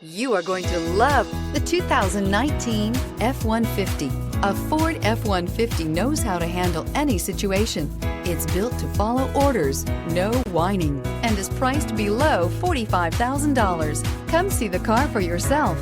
You are going to love the 2019 F-150. A Ford F-150 knows how to handle any situation. It's built to follow orders, no whining, and is priced below $45,000. Come see the car for yourself.